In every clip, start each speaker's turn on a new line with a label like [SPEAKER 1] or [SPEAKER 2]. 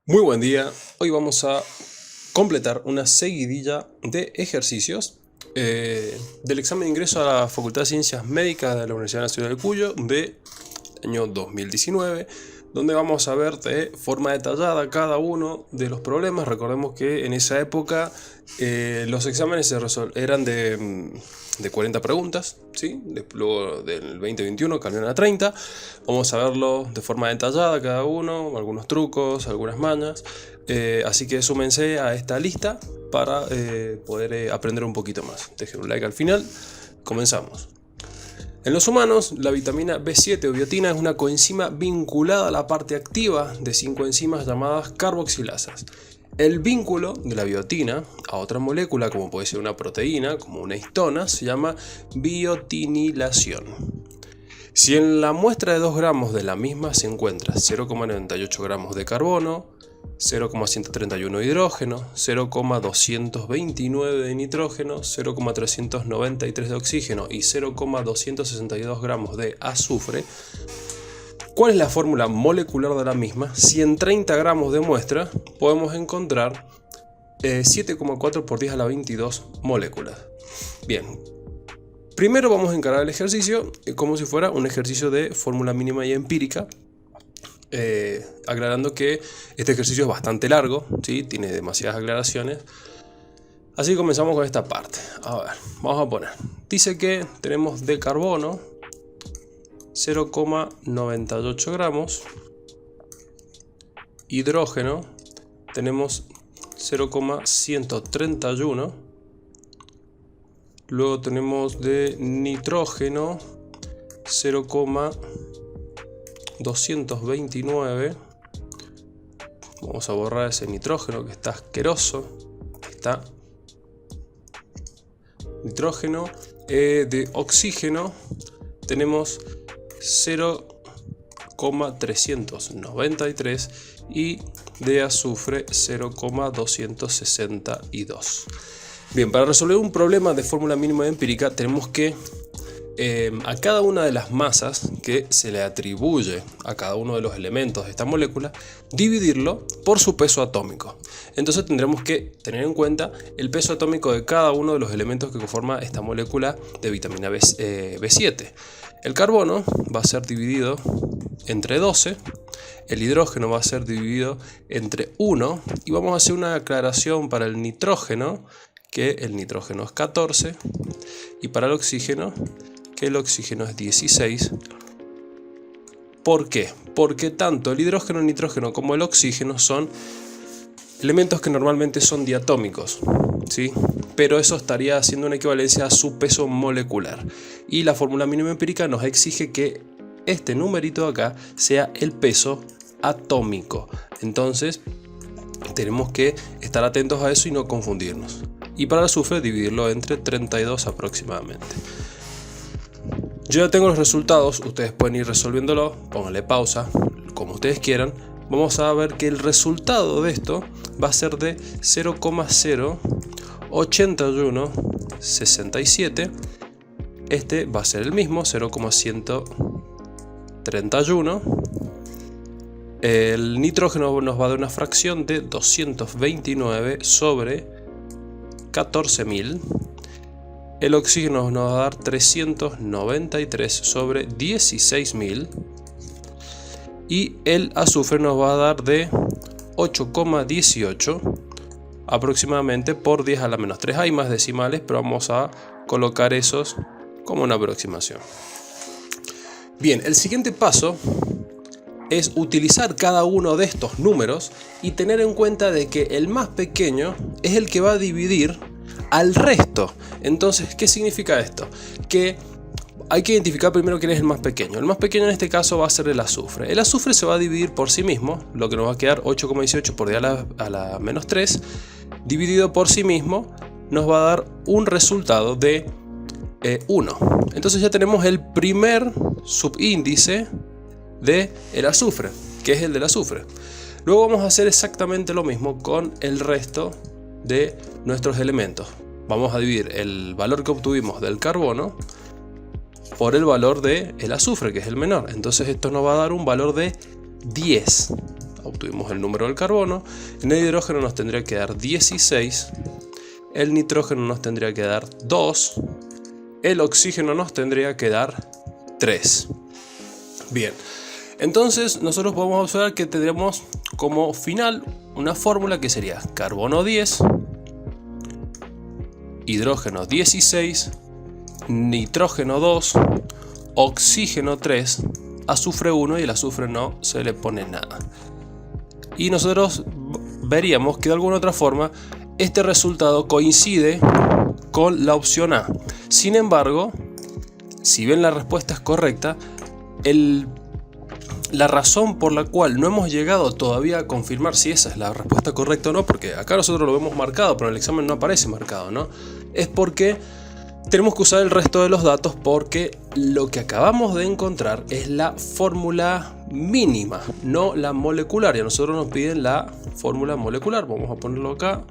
[SPEAKER 1] Muy buen día, hoy vamos a completar una seguidilla de ejercicios del examen de ingreso a la Facultad de Ciencias Médicas de la Universidad Nacional de Cuyo de año 2019, donde vamos a ver de forma detallada cada uno de los problemas. Recordemos que en esa época los exámenes eran de 40 preguntas, ¿sí? Luego del 2021 cambiaron a 30. Vamos a verlo de forma detallada cada uno, algunos trucos, algunas mañas. Así que súmense a esta lista para poder aprender un poquito más. Dejen un like al final. Comenzamos. En los humanos, la vitamina B7 o biotina es una coenzima vinculada a la parte activa de 5 enzimas llamadas carboxilasas. El vínculo de la biotina a otra molécula, como puede ser una proteína, como una histona, se llama biotinilación. Si en la muestra de 2 gramos de la misma se encuentra 0,98 gramos de carbono, 0,131 de hidrógeno, 0,229 de nitrógeno, 0,393 de oxígeno y 0,262 gramos de azufre, ¿cuál es la fórmula molecular de la misma? Si en 30 gramos de muestra podemos encontrar 7,4 por 10 a la 22 moléculas. Bien, primero vamos a encarar el ejercicio como si fuera un ejercicio de fórmula mínima y empírica. Aclarando que este ejercicio es bastante largo, ¿sí? Tiene demasiadas aclaraciones. Así que comenzamos con esta parte. A ver, vamos a poner. Dice que tenemos de carbono 0,98 gramos. Hidrógeno tenemos 0,131. Luego tenemos de nitrógeno 0,229. Vamos a borrar ese nitrógeno que está asqueroso. Está nitrógeno. De oxígeno tenemos 0,393 y de azufre 0,262. Bien, para resolver un problema de fórmula mínima empírica tenemos que a cada una de las masas que se le atribuye a cada uno de los elementos de esta molécula, dividirlo por su peso atómico. Entonces tendremos que tener en cuenta el peso atómico de cada uno de los elementos que conforma esta molécula de vitamina B7. El carbono va a ser dividido entre 12, el hidrógeno va a ser dividido entre 1 y vamos a hacer una aclaración para el nitrógeno, que el nitrógeno es 14, y para el oxígeno, que el oxígeno es 16. ¿Por qué? Porque tanto el hidrógeno, el nitrógeno como el oxígeno son elementos que normalmente son diatómicos, ¿sí? Pero eso estaría haciendo una equivalencia a su peso molecular. Y la fórmula mínima empírica nos exige que este numerito de acá sea el peso atómico. Entonces tenemos que estar atentos a eso y no confundirnos. Y para el azufre dividirlo entre 32 aproximadamente. Yo ya tengo los resultados, ustedes pueden ir resolviéndolo, pónganle pausa, como ustedes quieran. Vamos a ver que el resultado de esto va a ser de 0,08167. Este va a ser el mismo, 0,131. El nitrógeno nos va a dar una fracción de 229 sobre 14.000. El oxígeno nos va a dar 393 sobre 16.000. Y el azufre nos va a dar de 8,18 aproximadamente por 10 a la menos 3. Hay más decimales, pero vamos a colocar esos como una aproximación. Bien, el siguiente paso es utilizar cada uno de estos números y tener en cuenta de que el más pequeño es el que va a dividir al resto. Entonces, ¿qué significa esto? Que hay que identificar primero quién es el más pequeño. El más pequeño en este caso va a ser el azufre. El azufre se va a dividir por sí mismo, lo que nos va a quedar 8,18 por 10 a la menos 3, dividido por sí mismo, nos va a dar un resultado de 1. Entonces ya tenemos el primer subíndice del azufre, que es el del azufre. Luego vamos a hacer exactamente lo mismo con el resto de nuestros elementos. Vamos a dividir el valor que obtuvimos del carbono por el valor del azufre, que es el menor. Entonces esto nos va a dar un valor de 10. obtuvimos el número del carbono, en el hidrógeno nos tendría que dar 16, el nitrógeno nos tendría que dar 2, el oxígeno nos tendría que dar 3. Bien, entonces nosotros podemos observar que tendremos como final una fórmula que sería carbono 10, hidrógeno 16, nitrógeno 2, oxígeno 3, azufre 1 y el azufre no se le pone nada. Y nosotros veríamos que de alguna otra forma este resultado coincide con la opción A. Sin embargo, si bien la respuesta es correcta, la razón por la cual no hemos llegado todavía a confirmar si esa es la respuesta correcta o no, porque acá nosotros lo vemos marcado, pero en el examen no aparece marcado, ¿no? Es porque tenemos que usar el resto de los datos, porque lo que acabamos de encontrar es la fórmula mínima, no la molecular. Y a nosotros nos piden la fórmula molecular. Vamos a ponerlo acá,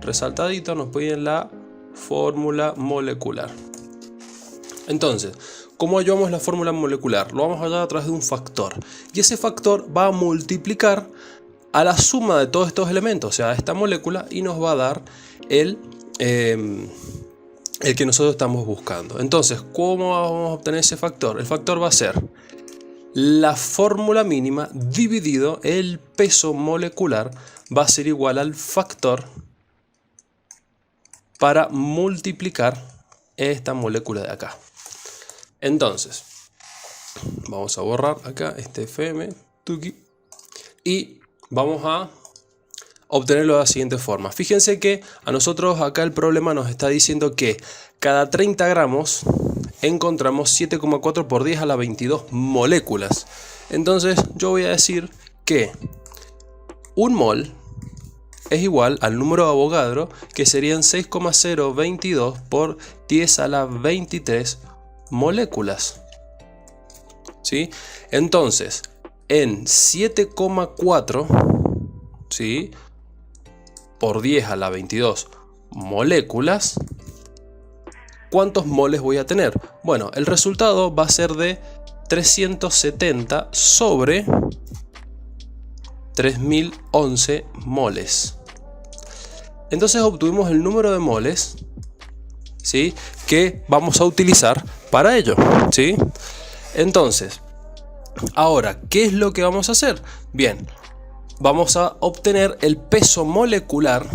[SPEAKER 1] resaltadito, nos piden la fórmula molecular. Entonces, ¿cómo hallamos la fórmula molecular? Lo vamos a hallar a través de un factor. Y ese factor va a multiplicar a la suma de todos estos elementos, o sea, esta molécula, y nos va a dar el que nosotros estamos buscando. Entonces, ¿cómo vamos a obtener ese factor? El factor va a ser la fórmula mínima dividido el peso molecular, va a ser igual al factor para multiplicar esta molécula de acá. Entonces, vamos a borrar acá este FM y vamos a obtenerlo de la siguiente forma. Fíjense que a nosotros acá el problema nos está diciendo que cada 30 gramos encontramos 7,4 por 10 a la 22 moléculas. Entonces yo voy a decir que un mol es igual al número de Avogadro, que serían 6,022 por 10 a la 23 moléculas. ¿Sí? Entonces, en 7,4, ¿sí?, por 10 a la 22 moléculas, ¿cuántos moles voy a tener? Bueno, el resultado va a ser de 370 sobre 3011 moles. Entonces obtuvimos el número de moles, ¿sí?, que vamos a utilizar para ello, ¿sí? Entonces, ahora, ¿qué es lo que vamos a hacer? Bien, vamos a obtener el peso molecular,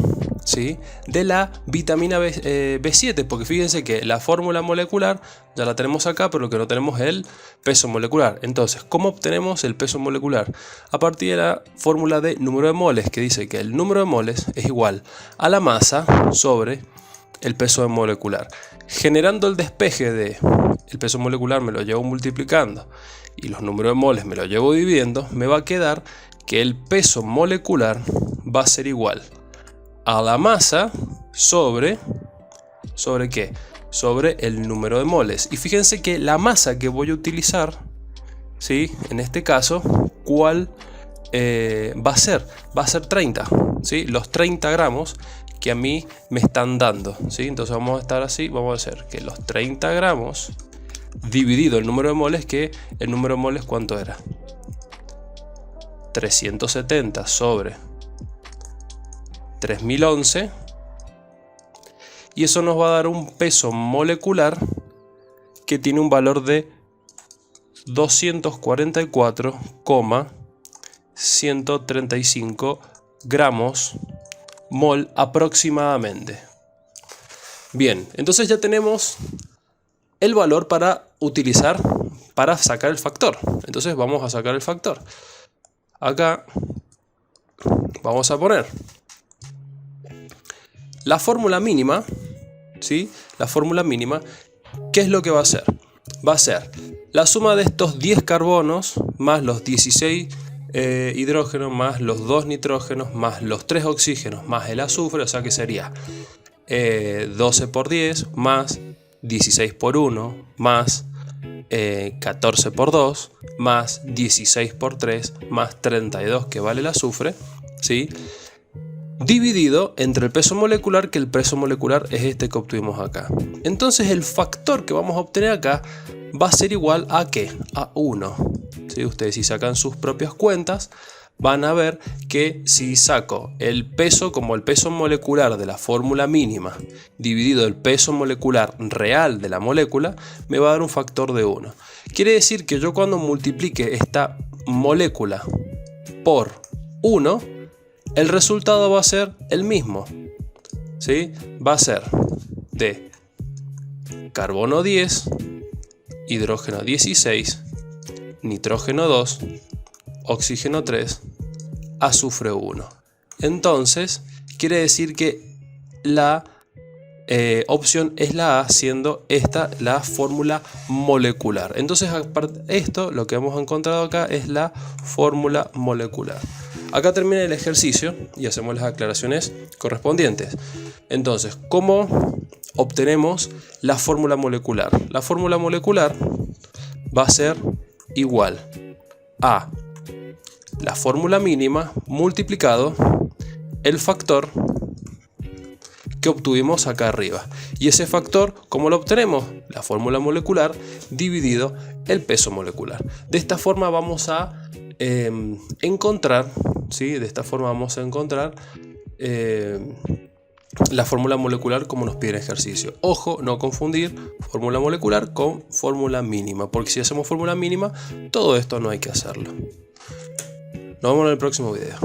[SPEAKER 1] ¿sí?, de la vitamina B7, porque fíjense que la fórmula molecular ya la tenemos acá, pero lo que no tenemos es el peso molecular. Entonces, ¿cómo obtenemos el peso molecular? A partir de la fórmula de número de moles, que dice que el número de moles es igual a la masa sobre el peso molecular. Generando el despeje de el peso molecular me lo llevo multiplicando y los números de moles me lo llevo dividiendo, me va a quedar que el peso molecular va a ser igual a la masa sobre ¿qué? Sobre el número de moles. Y fíjense que la masa que voy a utilizar, ¿sí?, en este caso, ¿cuál va a ser? Va a ser 30, ¿sí?, los 30 gramos que a mí me están dando, ¿sí? Entonces vamos a estar así, vamos a hacer que los 30 gramos dividido el número de moles, que el número de moles, ¿cuánto era? 370 sobre 3011, y eso nos va a dar un peso molecular que tiene un valor de 244,135 gramos mol aproximadamente. Bien, entonces ya tenemos el valor para utilizar para sacar el factor. Entonces vamos a sacar el factor. Acá vamos a poner la fórmula mínima, ¿sí? La fórmula mínima, ¿qué es lo que va a ser? Va a ser la suma de estos 10 carbonos más los 16 hidrógenos más los 2 nitrógenos más los 3 oxígenos más el azufre, o sea que sería 12 por 10 más 16 por 1 más 14 por 2 más 16 por 3 más 32 que vale el azufre, ¿sí?, dividido entre el peso molecular, que el peso molecular es este que obtuvimos acá. Entonces el factor que vamos a obtener acá va a ser igual a ¿qué? A 1. ¿Sí? Ustedes, si sacan sus propias cuentas, van a ver que si saco el peso como el peso molecular de la fórmula mínima dividido el peso molecular real de la molécula, me va a dar un factor de 1. Quiere decir que yo cuando multiplique esta molécula por 1, el resultado va a ser el mismo, ¿sí? Va a ser de carbono 10, hidrógeno 16, nitrógeno 2, oxígeno 3, azufre 1. Entonces, quiere decir que la opción es la A, siendo esta la fórmula molecular. Entonces, aparte de esto, lo que hemos encontrado acá es la fórmula molecular. Acá termina el ejercicio y hacemos las aclaraciones correspondientes. Entonces, ¿cómo obtenemos la fórmula molecular? La fórmula molecular va a ser igual a la fórmula mínima multiplicado el factor que obtuvimos acá arriba. Y ese factor, ¿cómo lo obtenemos? La fórmula molecular dividido el peso molecular. De esta forma vamos a encontrar, ¿sí? De esta forma vamos a encontrar la fórmula molecular como nos pide el ejercicio. Ojo, no confundir fórmula molecular con fórmula mínima, porque si hacemos fórmula mínima, todo esto no hay que hacerlo. Nos vemos en el próximo video.